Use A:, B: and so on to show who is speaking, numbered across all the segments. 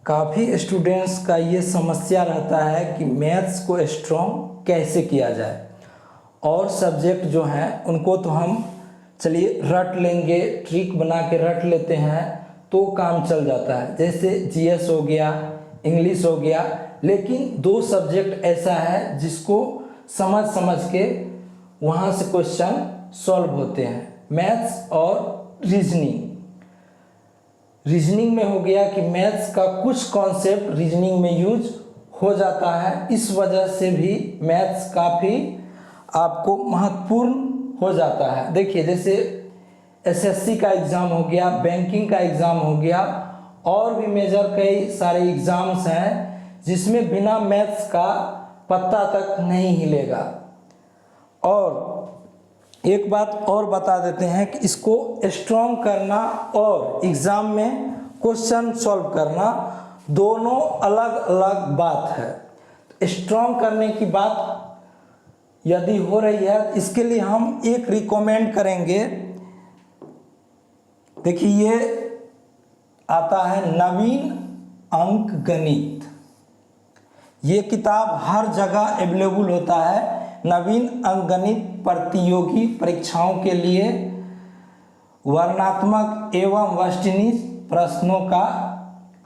A: काफ़ी स्टूडेंट्स का ये समस्या रहता है कि मैथ्स को स्ट्रॉन्ग कैसे किया जाए। और सब्जेक्ट जो हैं उनको तो हम चलिए रट लेंगे, ट्रिक बना के रट लेते हैं तो काम चल जाता है, जैसे जीएस हो गया, इंग्लिश हो गया। लेकिन दो सब्जेक्ट ऐसा है जिसको समझ समझ के वहाँ से क्वेश्चन सॉल्व होते हैं, मैथ्स और रीजनिंग। रीजनिंग में हो गया कि मैथ्स का कुछ कॉन्सेप्ट रीजनिंग में यूज हो जाता है, इस वजह से भी मैथ्स काफ़ी आपको महत्वपूर्ण हो जाता है। देखिए जैसे एसएससी का एग्ज़ाम हो गया, बैंकिंग का एग्ज़ाम हो गया, और भी मेजर कई सारे एग्ज़ाम्स हैं जिसमें बिना मैथ्स का पत्ता तक नहीं हिलेगा। और एक बात और बता देते हैं कि इसको स्ट्रॉन्ग करना और एग्ज़ाम में क्वेश्चन सॉल्व करना दोनों अलग अलग बात है। स्ट्रॉन्ग करने की बात यदि हो रही है, इसके लिए हम एक रिकमेंड करेंगे। देखिए ये आता है नवीन अंक गणित। ये किताब हर जगह अवेलेबल होता है, नवीन अंकगणित प्रतियोगी परीक्षाओं के लिए वर्णनात्मक एवं वस्तुनिष्ठ प्रश्नों का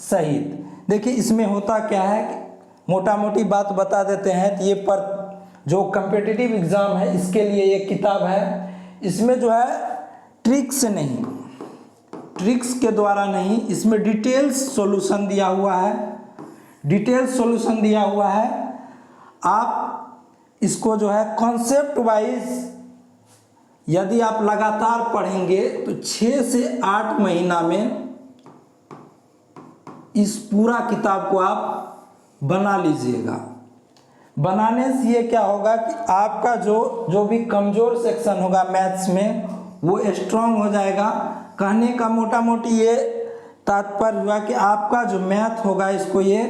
A: सहित। देखिए इसमें होता क्या है, मोटा मोटी बात बता देते हैं। तो ये पर जो कम्पिटिटिव एग्ज़ाम है इसके लिए ये किताब है। इसमें जो है ट्रिक्स नहीं, ट्रिक्स के द्वारा नहीं, इसमें डिटेल्स सॉल्यूशन दिया हुआ है, डिटेल्स सॉल्यूशन दिया हुआ है। आप इसको जो है कॉन्सेप्ट वाइज यदि आप लगातार पढ़ेंगे तो 6 से 8 महीना में इस पूरा किताब को आप बना लीजिएगा। बनाने से ये क्या होगा कि आपका जो भी कमज़ोर सेक्शन होगा मैथ्स में वो स्ट्रांग हो जाएगा। कहने का मोटा मोटी ये तात्पर्य हुआ कि आपका जो मैथ होगा इसको ये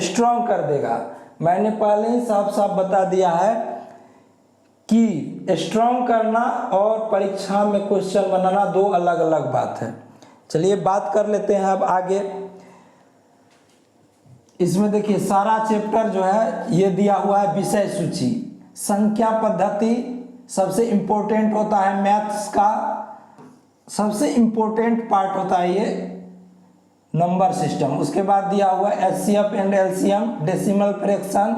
A: स्ट्रांग कर देगा। मैंने पहले ही साफ साफ बता दिया है कि स्ट्रांग करना और परीक्षा में क्वेश्चन बनाना दो अलग अलग बात है। चलिए बात कर लेते हैं अब आगे। इसमें देखिए सारा चैप्टर जो है ये दिया हुआ है, विषय सूची, संख्या पद्धति सबसे इम्पोर्टेंट होता है मैथ्स का, सबसे इम्पोर्टेंट पार्ट होता है ये नंबर सिस्टम। उसके बाद दिया हुआ HCF and LCM, decimal fraction,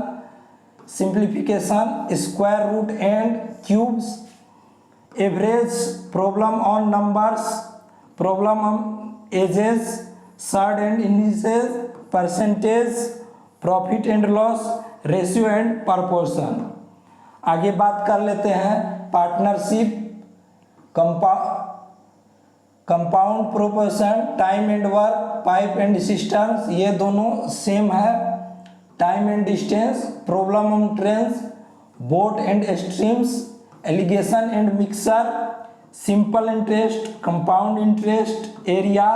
A: simplification, square root and cubes, average, problem on numbers, problem on ages, surd and indices, percentage, profit and loss, ratio and proportion. आगे बात कर लेते हैं partnership, compound proportion, time and work, pipe and distance, ये दोनों same है, time and distance, problem on trains, boat and streams, alligation and mixture, simple interest, compound interest, area,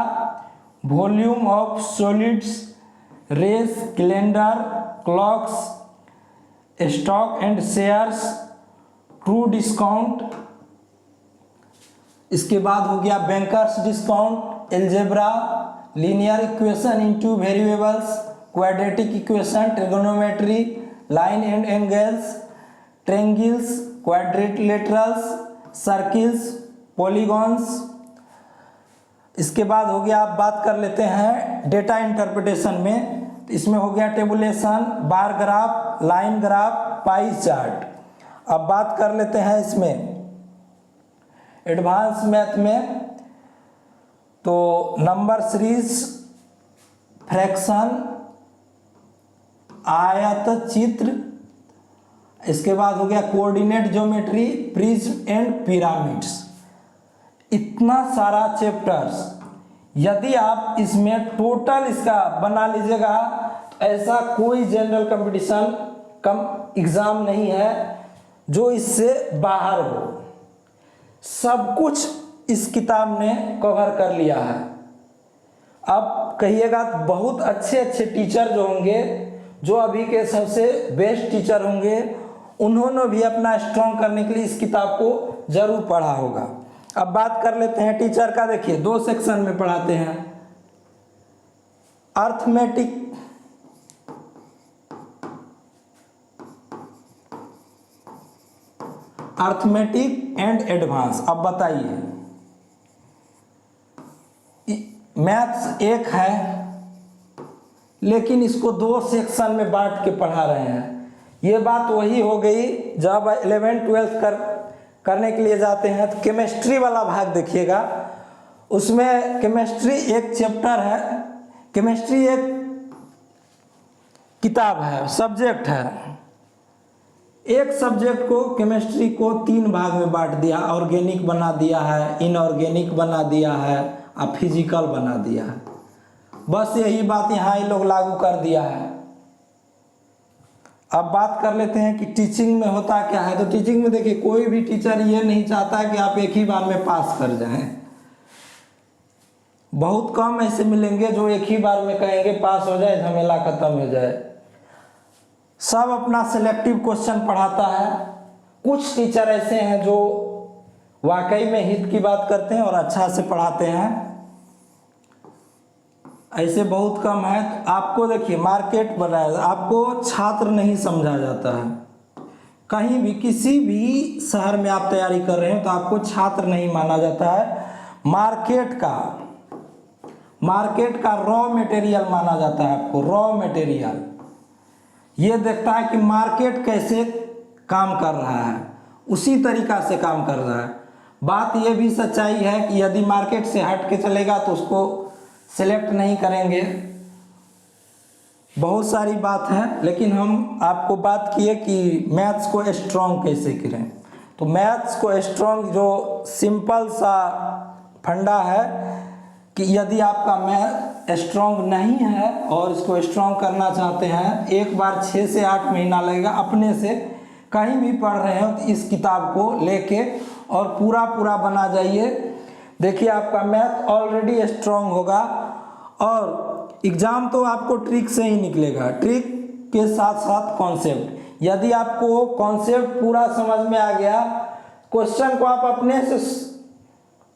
A: volume of solids, race, calendar, clocks, stock and shares, true discount. इसके बाद हो गया bankers discount, algebra, linear equation into variables, quadratic equation, trigonometry, line and angles, triangles, quadrilaterals, circles, polygons. इसके बाद हो गया, आप बात कर लेते हैं डेटा इंटरप्रिटेशन में। तो इसमें हो गया tabulation, bar graph, line graph, pie chart. अब बात कर लेते हैं इसमें एडवांस मैथ में, तो नंबर सीरीज, फ्रैक्शन, आयत चित्र। इसके बाद हो गया coordinate geometry, prism and pyramids. इतना सारा चैप्टर्स यदि आप इसमें टोटल इसका बना लीजिएगा तो ऐसा कोई जनरल कंपटीशन कम एग्ज़ाम नहीं है जो इससे बाहर हो। सब कुछ इस किताब ने कवर कर लिया है। अब कहिएगा तो बहुत अच्छे अच्छे टीचर जो होंगे, जो अभी के सबसे बेस्ट टीचर होंगे, उन्होंने भी अपना स्ट्रॉन्ग करने के लिए इस किताब को जरूर पढ़ा होगा। अब बात कर लेते हैं टीचर का। देखिए 2 सेक्शन में पढ़ाते हैं। Arithmetic and advance. अब बताइए, मैथ्स एक है लेकिन इसको 2 सेक्शन में बांट के पढ़ा रहे हैं। ये बात वही हो गई जब 11th-12th करने के लिए जाते हैं तो केमिस्ट्री वाला भाग देखिएगा, उसमें केमिस्ट्री एक चैप्टर है, केमिस्ट्री एक किताब है, सब्जेक्ट है। एक सब्जेक्ट को केमिस्ट्री को 3 भाग में बांट दिया, ऑर्गेनिक बना दिया है, इनऑर्गेनिक बना दिया है और फिजिकल बना दिया है। बस यही बात यहाँ ये लोग लागू कर दिया है। अब बात कर लेते हैं कि टीचिंग में होता क्या है। तो टीचिंग में देखिए, कोई भी टीचर ये नहीं चाहता कि आप एक ही बार में पास कर जाएं। बहुत कम ऐसे मिलेंगे जो एक ही बार में कहेंगे पास हो जाए, झमेला खत्म हो जाए। सब अपना सिलेक्टिव क्वेश्चन पढ़ाता है। कुछ टीचर ऐसे हैं जो वाकई में हित की बात करते हैं और अच्छा से पढ़ाते हैं, ऐसे बहुत कम है। तो आपको देखिए, मार्केट बनाया, आपको छात्र नहीं समझा जाता है। कहीं भी किसी भी शहर में आप तैयारी कर रहे हैं तो आपको छात्र नहीं माना जाता है। मार्केट का रॉ मटेरियल माना जाता है। आपको रॉ मटेरियल ये देखता है कि मार्केट कैसे काम कर रहा है, उसी तरीका से काम कर रहा है। बात ये भी सच्चाई है कि यदि मार्केट से हट के चलेगा तो उसको सेलेक्ट नहीं करेंगे। बहुत सारी बात है, लेकिन हम आपको बात किए कि मैथ्स को स्ट्रॉन्ग कैसे करें। तो मैथ्स को स्ट्रॉन्ग जो सिंपल सा फंडा है कि यदि आपका मैथ स्ट्रॉन्ग नहीं है और इसको स्ट्रॉन्ग करना चाहते हैं, एक बार 6 से 8 महीना लगेगा। अपने से कहीं भी पढ़ रहे हो तो इस किताब को लेके और पूरा बना जाइए। देखिए, आपका मैथ ऑलरेडी स्ट्रॉन्ग होगा और एग्ज़ाम तो आपको ट्रिक से ही निकलेगा, ट्रिक के साथ साथ कॉन्सेप्ट। यदि आपको कॉन्सेप्ट पूरा समझ में आ गया, क्वेश्चन को आप अपने से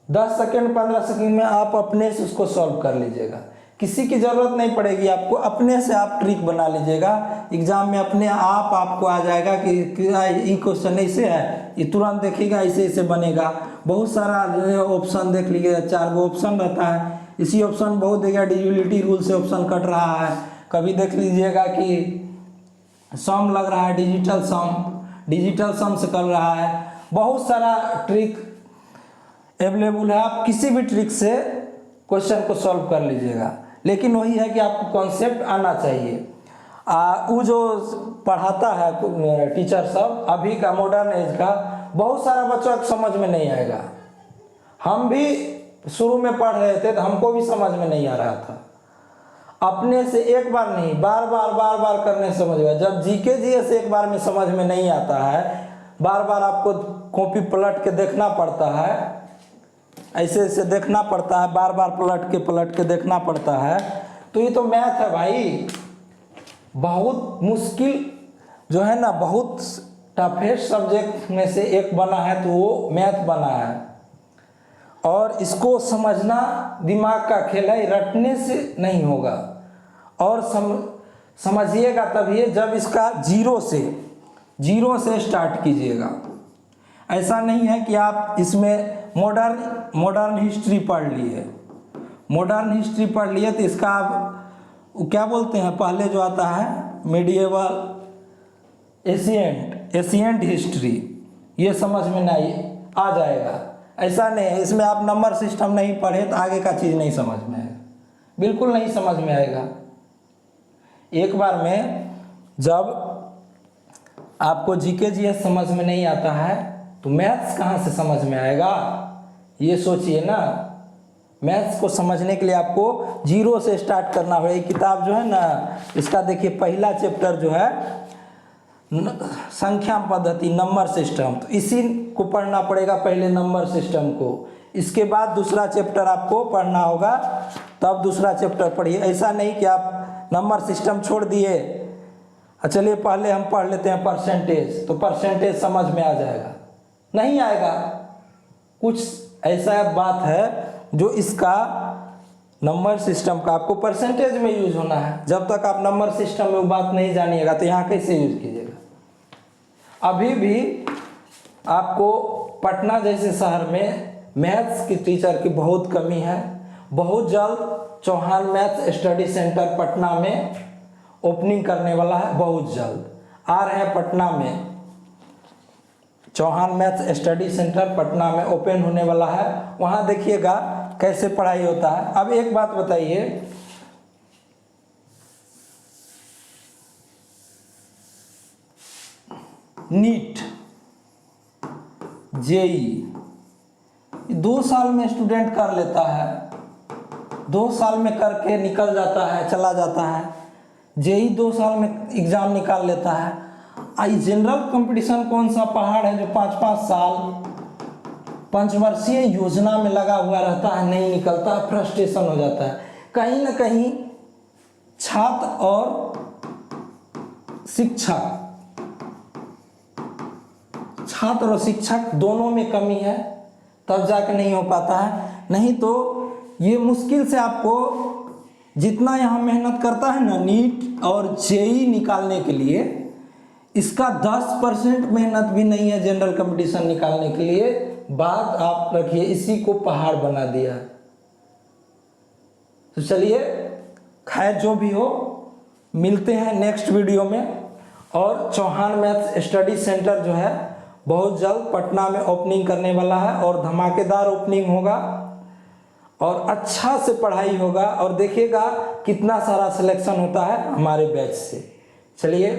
A: 10 सेकेंड 15 सेकेंड में आप अपने से उसको सॉल्व कर लीजिएगा। किसी की ज़रूरत नहीं पड़ेगी आपको, अपने से आप ट्रिक बना लीजिएगा। एग्ज़ाम में अपने आप आपको आ जाएगा कि ये क्वेश्चन ऐसे है, ये तुरंत देखिएगा ऐसे बनेगा। बहुत सारा ऑप्शन देख लीजिएगा, 4 गो ऑप्शन रहता है। इसी ऑप्शन बहुत देखिएगा डिविजिबिलिटी रूल से ऑप्शन कट रहा है। कभी देख लीजिएगा कि सम लग रहा है, डिजिटल सम से कर रहा है। बहुत सारा ट्रिक अवेलेबल है, आप किसी भी ट्रिक से क्वेश्चन को सॉल्व कर लीजिएगा। लेकिन वही है कि आपको कॉन्सेप्ट आना चाहिए। वो जो पढ़ाता है टीचर सब अभी का मॉडर्न एज का, बहुत सारा बच्चों को समझ में नहीं आएगा। हम भी शुरू में पढ़ रहे थे तो हमको भी समझ में नहीं आ रहा था। अपने से एक बार नहीं, बार बार करने से समझ गया। जब जीके जीएस एक बार में समझ में नहीं आता है, बार आपको कॉपी पलट के देखना पड़ता है, ऐसे देखना पड़ता है, बार पलट के देखना पड़ता है। तो ये तो मैथ है भाई, बहुत मुश्किल जो है ना, बहुत टफेस्ट सब्जेक्ट में से एक बना है तो वो मैथ बना है। और इसको समझना दिमाग का खेल है, रटने से नहीं होगा। और समझिएगा तभी जब इसका जीरो से स्टार्ट कीजिएगा। ऐसा नहीं है कि आप इसमें मॉडर्न हिस्ट्री पढ़ लिए तो इसका आप क्या बोलते हैं, पहले जो आता है मिडिएवल, एशिएंट हिस्ट्री, ये समझ में नहीं आ जाएगा। ऐसा नहीं है, इसमें आप नंबर सिस्टम नहीं पढ़े तो आगे का चीज़ नहीं समझ में आएगा, बिल्कुल नहीं समझ में आएगा। एक बार में जब आपको जीके जीएस समझ में नहीं आता है तो मैथ्स कहाँ से समझ में आएगा, ये सोचिए ना। मैथ्स को समझने के लिए आपको जीरो से स्टार्ट करना होगा। ये किताब जो है ना, इसका देखिए पहला चैप्टर जो है संख्या पद्धति, नंबर सिस्टम, तो इसी को पढ़ना पड़ेगा पहले, नंबर सिस्टम को। इसके बाद दूसरा चैप्टर आपको पढ़ना होगा, तब दूसरा चैप्टर पढ़िए। ऐसा नहीं कि आप नंबर सिस्टम छोड़ दिए, चलिए पहले हम पढ़ लेते हैं परसेंटेज, तो परसेंटेज समझ में आ जाएगा, नहीं आएगा। कुछ ऐसा बात है जो इसका नंबर सिस्टम का आपको परसेंटेज में यूज होना है। जब तक आप नंबर सिस्टम में वो बात नहीं जानिएगा तो यहाँ कैसे यूज कीजिएगा। अभी भी आपको पटना जैसे शहर में मैथ्स की टीचर की बहुत कमी है। बहुत जल्द Chauhan maths study centre Patna में ओपनिंग करने वाला है। बहुत जल्द आ रहे हैं पटना में, Chauhan maths study centre Patna में ओपन होने वाला है। वहाँ देखिएगा कैसे पढ़ाई होता है। अब एक बात बताइए, नीट, जेई 2 साल में स्टूडेंट कर लेता है, 2 साल में करके निकल जाता है, चला जाता है। जेई 2 साल में एग्जाम निकाल लेता है। आई जनरल कंपटीशन कौन सा पहाड़ है जो 5-5 साल पंचवर्षीय योजना में लगा हुआ रहता है, नहीं निकलता, फ्रस्ट्रेशन हो जाता है। कहीं ना कहीं छात्र और शिक्षक दोनों में कमी है, तब जाके नहीं हो पाता है। नहीं तो ये मुश्किल से आपको जितना यहाँ मेहनत करता है ना नीट और जेई निकालने के लिए, इसका 10% मेहनत भी नहीं है जनरल कंपटीशन निकालने के लिए। बात आप रखिए, इसी को पहाड़ बना दिया। तो चलिए, खैर जो भी हो, मिलते हैं नेक्स्ट वीडियो में। और चौहान मैथ्स स्टडी सेंटर जो है बहुत जल्द पटना में ओपनिंग करने वाला है और धमाकेदार ओपनिंग होगा और अच्छा से पढ़ाई होगा। और देखिएगा कितना सारा सिलेक्शन होता है हमारे बैच से। चलिए,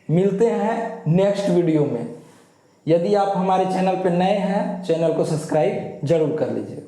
A: मिलते हैं नेक्स्ट वीडियो में। यदि आप हमारे चैनल पर नए हैं, चैनल को सब्सक्राइब जरूर कर लीजिए।